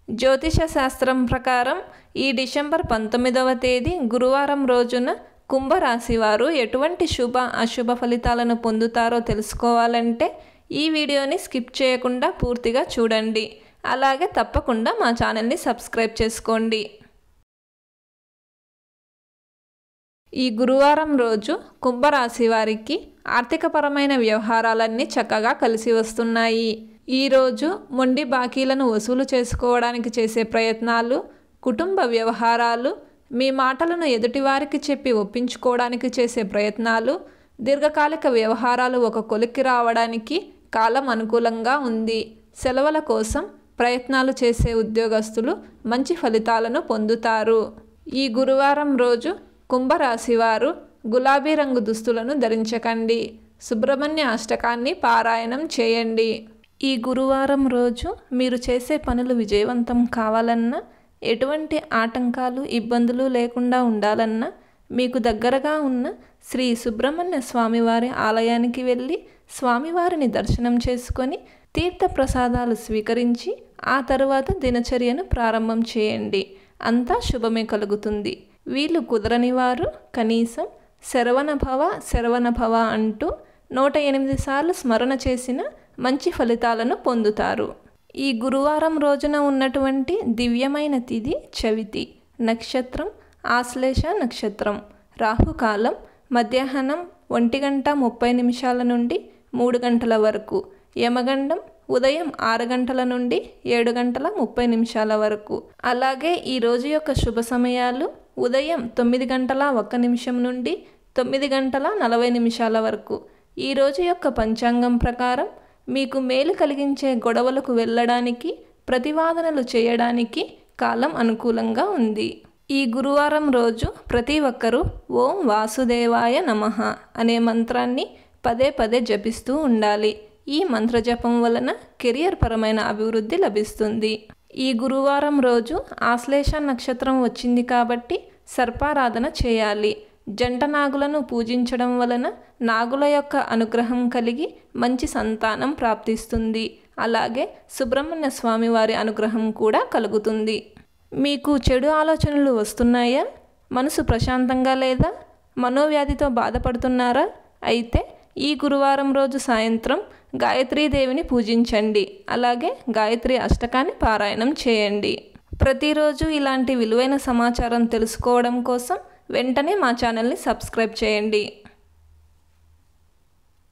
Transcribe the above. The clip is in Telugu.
జ్యోతిష శాస్త్రం ప్రకారం ఈ డిసెంబర్ 19వ తేదీ గురువారం రోజున కుంభరాశి వారు ఎటువంటి శుభ అశుభ ఫలితాలను పొందుతారో తెలుసుకోవాలంటే ఈ వీడియోని స్కిప్ చేయకుండా పూర్తిగా చూడండి. అలాగే తప్పకుండా మా ఛానల్ని సబ్స్క్రైబ్ చేసుకోండి. ఈ గురువారం రోజు కుంభరాశి వారికి ఆర్థికపరమైన వ్యవహారాలన్నీ చక్కగా కలిసి వస్తున్నాయి. ఈరోజు మొండి బాకీలను వసూలు చేసుకోవడానికి చేసే ప్రయత్నాలు, కుటుంబ వ్యవహారాలు, మీ మాటలను ఎదుటివారికి చెప్పి ఒప్పించుకోవడానికి చేసే ప్రయత్నాలు, దీర్ఘకాలిక వ్యవహారాలు ఒక కొలిక్కి రావడానికి కాలం అనుకూలంగా ఉంది. సెలవుల కోసం ప్రయత్నాలు చేసే ఉద్యోగస్తులు మంచి ఫలితాలను పొందుతారు. ఈ గురువారం రోజు కుంభరాశి వారు గులాబీ రంగు దుస్తులను ధరించకండి. సుబ్రహ్మణ్య అష్టకాన్ని పారాయణం చేయండి. ఈ గురువారం రోజు మీరు చేసే పనులు విజయవంతం కావాలన్నా, ఎటువంటి ఆటంకాలు ఇబ్బందులు లేకుండా ఉండాలన్నా మీకు దగ్గరగా ఉన్న శ్రీ సుబ్రహ్మణ్య స్వామివారి ఆలయానికి వెళ్ళి స్వామివారిని దర్శనం చేసుకొని తీర్థప్రసాదాలు స్వీకరించి ఆ తరువాత దినచర్యను ప్రారంభం చేయండి. అంతా శుభమే కలుగుతుంది. వీళ్ళు కుదరని వారు కనీసం శరవణభవ అంటూ 108 సార్లు స్మరణ చేసిన మంచి ఫలితాలను పొందుతారు. ఈ గురువారం రోజున ఉన్నటువంటి దివ్యమైన తిథి చవితి, నక్షత్రం ఆశ్లేష నక్షత్రం, రాహుకాలం మధ్యాహ్నం 1:30 నుండి 3 గంటల వరకు, యమగండం ఉదయం 6 గంటల నుండి 7:30 వరకు. అలాగే ఈ రోజు యొక్క శుభ సమయాలు ఉదయం 9:01 నుండి 9:40 వరకు. ఈ రోజు యొక్క పంచాంగం ప్రకారం మీకు మేలు కలిగించే గొడవలకు వెళ్ళడానికి, ప్రతివాదనలు చేయడానికి కాలం అనుకూలంగా ఉంది. ఈ గురువారం రోజు ప్రతి ఒక్కరూ ఓం వాసుదేవాయ నమః అనే మంత్రాన్ని పదే పదే జపిస్తూ ఉండాలి. ఈ మంత్ర జపం వలన కెరియర్ పరమైన అభివృద్ధి లభిస్తుంది. ఈ గురువారం రోజు ఆశ్లేష నక్షత్రం వచ్చింది కాబట్టి సర్పారాధన చేయాలి. జంట నాగులను పూజించడం వలన నాగుల యొక్క అనుగ్రహం కలిగి మంచి సంతానం ప్రాప్తిస్తుంది. అలాగే సుబ్రహ్మణ్య స్వామి వారి అనుగ్రహం కూడా కలుగుతుంది. మీకు చెడు ఆలోచనలు వస్తున్నాయా? మనసు ప్రశాంతంగా లేదా? మనోవ్యాధితో బాధపడుతున్నారా? అయితే ఈ గురువారం రోజు సాయంత్రం గాయత్రీదేవిని పూజించండి. అలాగే గాయత్రి అష్టకాన్ని పారాయణం చేయండి. ప్రతిరోజు ఇలాంటి విలువైన సమాచారం తెలుసుకోవడం కోసం వెంటనే మా ఛానల్ని సబ్స్క్రైబ్ చేయండి.